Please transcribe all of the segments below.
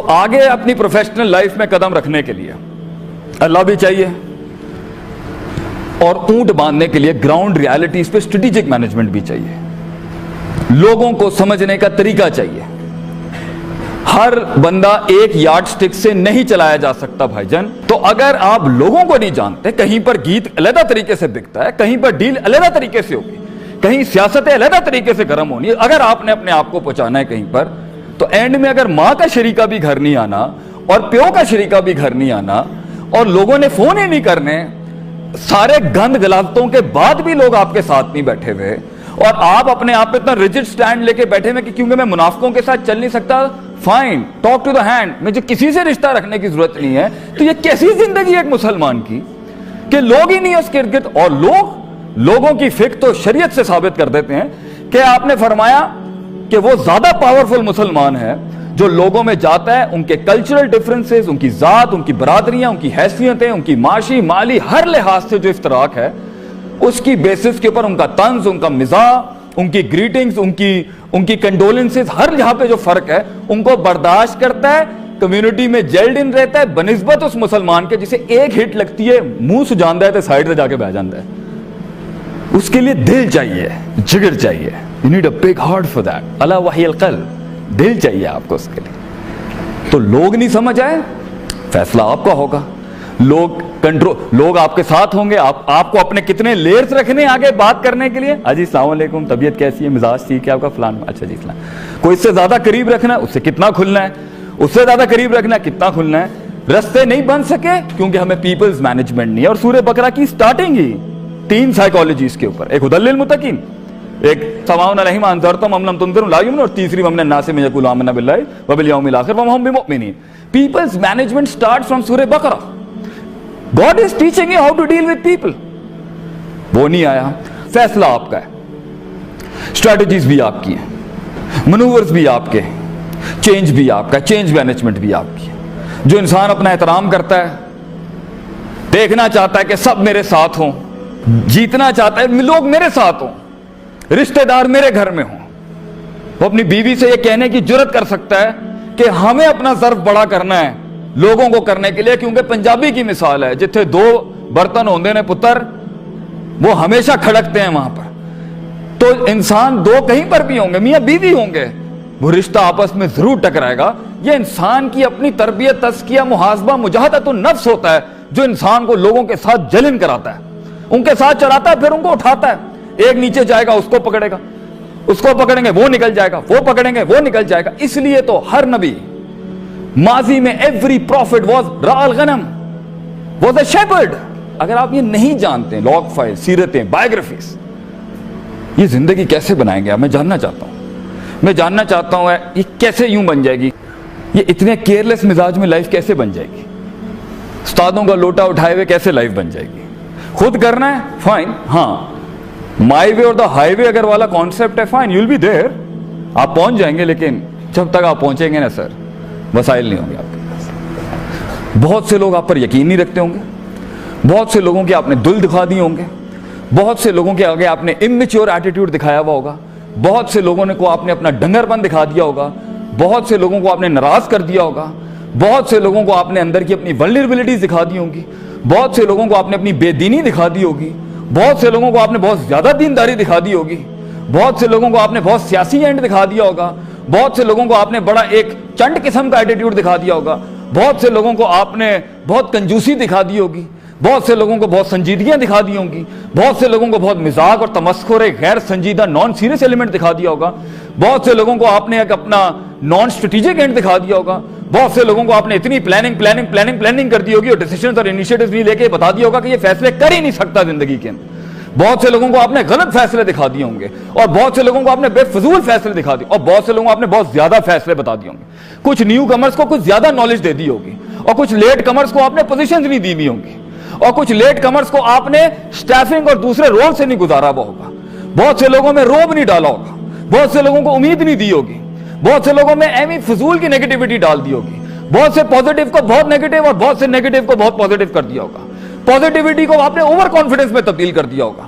آگے اپنی professional life میں قدم رکھنے کے لیے اللہ بھی چاہیے اور اونٹ باندھنے کے لیے گراؤنڈ ریالٹیز پہ اسٹریٹجک مینجمنٹ بھی چاہیے. لوگوں کو سمجھنے کا طریقہ چاہیے. ہر بندہ ایک یارڈ سٹک سے نہیں چلایا جا سکتا بھائی جان. تو اگر آپ لوگوں کو نہیں جانتے, کہیں پر گیت علیحدہ طریقے سے بکتا ہے, کہیں پر ڈیل علیحدہ طریقے سے ہوگی, کہیں سیاستیں علیحدہ طریقے سے گرم ہونی ہے, اگر آپ نے اپنے آپ کو پہنچانا ہے کہیں پر, تو اینڈ میں اگر ماں کا شریکہ بھی گھر نہیں آنا اور پیو کا شریکہ بھی گھر نہیں آنا اور لوگوں نے فون ہی نہیں کرنے, سارے گند غلطوں کے بعد بھی لوگ آپ کے ساتھ نہیں بیٹھے ہوئے, اور آپ اپنے آپ پہ اتنا ریجڈ سٹینڈ لے کے بیٹھے ہوئے کہ کیونکہ میں منافقوں کے ساتھ چل نہیں سکتا, fine, talk to the hand, مجھے کسی سے رشتہ رکھنے کی ضرورت نہیں ہے. تو یہ کیسی زندگی ہے ایک مسلمان کی کہ لوگ ہی نہیں ہے اس کے ارد گرد. اور لوگوں کی فکر تو شریعت سے ثابت کر دیتے ہیں کہ آپ نے فرمایا کہ وہ زیادہ پاورفل مسلمان ہے جو لوگوں میں جاتا ہے, ان کے کلچرل ڈفرنسز, ان کی ذات, ان کی برادریاں, ان کی حیثیتیں, ان کی معاشی مالی ہر لحاظ سے جو افتراق ہے, اس کی بیسس کے اوپر ان کا طنز, ان کا مزاح, ان کی گریٹنگز, ان کی کنڈولنسز, ہر جہاں پہ جو فرق ہے ان کو برداشت کرتا ہے, کمیونٹی میں جیلڈ ان رہتا ہے, بنسبت اس مسلمان کے جسے ایک ہٹ لگتی ہے منہ سجاندہ ہے تو سائڈ سے جا کے بیٹھ جاتا ہے. اس کے لیے دل چاہیے, جگر چاہیے. You need a big heart for that. اللہ وحی القلب, دل چاہیے آپ کو اس کے لیے. تو لوگ نہیں سمجھ آئے, فیصلہ آپ کا ہوگا. لوگ آپ کے ساتھ ہوں گے. آپ کو اپنے کتنے لیئرز رکھنے آگے بات کرنے کے لیے. جی السلام علیکم, طبیعت کیسی ہے, مزاج ٹھیک ہے آپ کا, فلان, اچھا جی فلان. کوئی اس سے زیادہ قریب رکھنا ہے, اس سے کتنا کھلنا ہے, اس سے زیادہ قریب رکھنا ہے, کتنا کھلنا ہے. رستے نہیں بن سکے کیونکہ ہمیں پیپلز مینجمنٹ نہیں ہے. اور سورہ بقرہ کی سٹارٹنگ ہی 3 سائیکالوجیز کے اوپر, ایک ہدی للمتقین, ایک سواء علیہم انذرتم ام لم تنذر لا یؤمنون, اور تیسری ومن الناس من یقول آمنا باللہ وبالیوم الاخر وما هم بمؤمنین. پیپلز مینجمنٹ سٹارٹس فرام سورہ بقرہ. God is teaching you how to deal with people. وہ نہیں آیا. فیصلہ آپ کا ہے, اسٹریٹجیز بھی آپ کی ہیں, منورز بھی آپ کے, چینج بھی آپ کا, چینج مینجمنٹ بھی آپ کی ہے. جو انسان اپنا احترام کرتا ہے, دیکھنا چاہتا ہے کہ سب میرے ساتھ ہوں, جیتنا چاہتا ہے لوگ میرے ساتھ ہوں, رشتہ دار میرے گھر میں ہوں, وہ اپنی بیوی سے یہ کہنے کی جرت کر سکتا ہے کہ ہمیں اپنا ظرف بڑا کرنا ہے لوگوں کو کرنے کے لیے, کیونکہ پنجابی کی مثال ہے, جتھے 2 برتن ہوندے نے پتر, وہ ہمیشہ کھڑکتے ہیں وہاں پر. تو انسان 2 کہیں پر بھی ہوں گے, میاں بیوی ہوں گے, وہ رشتہ آپس میں ضرور ٹکرائے گا. یہ انسان کی اپنی تربیت, تزکیہ, محاسبہ, مجاہدۃ النفس ہوتا ہے جو انسان کو لوگوں کے ساتھ جلن کراتا ہے, ان کے ساتھ چڑھاتا ہے, پھر ان کو اٹھاتا ہے. ایک نیچے جائے گا اس کو پکڑے گا, اس کو پکڑیں گے وہ نکل جائے گا, وہ پکڑیں گے وہ نکل جائے گا. اس لیے تو ہر نبی ماضی میں ایوری پروفٹ واز راع الغنم, واز اے شیپرڈ. اگر آپ یہ نہیں جانتے, لاگ فائل, سیرتیں, بایوگرافیز, یہ زندگی کیسے بنائیں گے میں جاننا چاہتا ہوں. میں جاننا چاہتا ہوں یہ کیسے یوں بن جائے گی, یہ اتنے کیئرلیس مزاج میں لائف کیسے بن جائے گی, استادوں کا لوٹا اٹھائے ہوئے کیسے لائف بن جائے گی. خود کرنا ہے فائن, ہاں مائی وے اور دا ہائی وے اگر والا کانسیپٹ ہے fine, you will be there, آپ پہنچ جائیں گے, لیکن جب تک آپ پہنچیں گے نا سر, وسائل نہیں ہوں گے آپ کے پاس. بہت سے لوگ آپ پر یقین نہیں رکھتے ہوں گے, بہت سے لوگوں کے آپ نے دل دکھا دیے ہوں گے, بہت سے لوگوں کے آگے آپ نے امیچور ایٹیٹیوڈ دکھایا ہوا ہوگا, بہت سے لوگوں کو آپ نے اپنا ڈنگر پن دکھا دیا ہوگا, بہت سے لوگوں کو آپ نے ناراض کر دیا ہوگا, بہت سے لوگوں کو آپ نے اندر کی اپنی ولنریبلٹیز دکھا دی ہوں گی, بہت سے لوگوں کو آپ نے اپنی بے دینی دکھا دی ہوگی, بہت سے لوگوں کو آپ نے بہت زیادہ دینداری دکھا دی ہوگی, بہت سے لوگوں کو آپ نے بہت سیاسی اینڈ دکھا دیا ہوگا, بہت سے لوگوں کو آپ نے بڑا ایک چنڈ قسم کا ایٹیٹیوڈ دکھا دیا ہوگا, بہت سے لوگوں کو آپ نے بہت کنجوسی دکھا دی ہوگی, بہت سے لوگوں کو بہت سنجیدگیاں دکھا دی ہوں گی, بہت سے لوگوں کو بہت مزاق اور تمسخر, ایک غیر سنجیدہ نان سیریس ایلیمنٹ دکھا دیا ہوگا, بہت سے لوگوں کو آپ نے ایک اپنا نان اسٹریٹجک اینڈ دکھا دیا ہوگا, بہت سے لوگوں کو آپ نے اتنی پلاننگ کر دی ہوگی اور ڈیسیژنز اور انیشیٹوز نہیں لے کے بتا دیا ہوگا کہ یہ فیصلے کر ہی نہیں سکتا زندگی کے اندر. بہت سے لوگوں کو آپ نے غلط فیصلے دکھا دیے ہوں گے, اور بہت سے لوگوں کو آپ نے بے فضول فیصلے دکھا دیے, اور بہت سے لوگوں کو آپ نے بہت زیادہ فیصلے بتا دیے ہوں گے. کچھ نیو کمرز کو کچھ زیادہ نالج دے دی ہوگی, اور کچھ لیٹ کمرز کو آپ نے پوزیشنز نہیں دی ہوئی ہوں گی, اور کچھ لیٹ کمرز کو آپ نے سٹافنگ اور دوسرے رول سے نہیں گزارا ہوا ہوگا. بہت سے لوگوں میں روب نہیں ڈالا ہوگا, بہت سے لوگوں کو امید نہیں دی ہوگی, بہت سے لوگوں میں ایمی فضول کی نیگیٹیوٹی ڈال دی ہوگی, بہت سے پازیٹیو کو بہت نیگیٹو اور بہت سے نیگیٹو کو بہت پازیٹیو کر دیا ہوگا, پازیٹیوٹی کو آپ نے اوور کانفیڈنس میں تبدیل کر دیا ہوگا,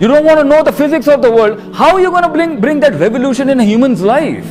you don't want to know the physics of the world, how are you going to bring that revolution in a human's life?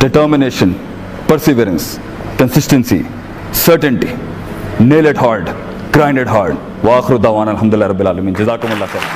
determination, perseverance, consistency, certainty, nail it hard, grind it hard. Wa akhiru da'wana alhamdulillahi rabbil alamin. Jazakumullah khair.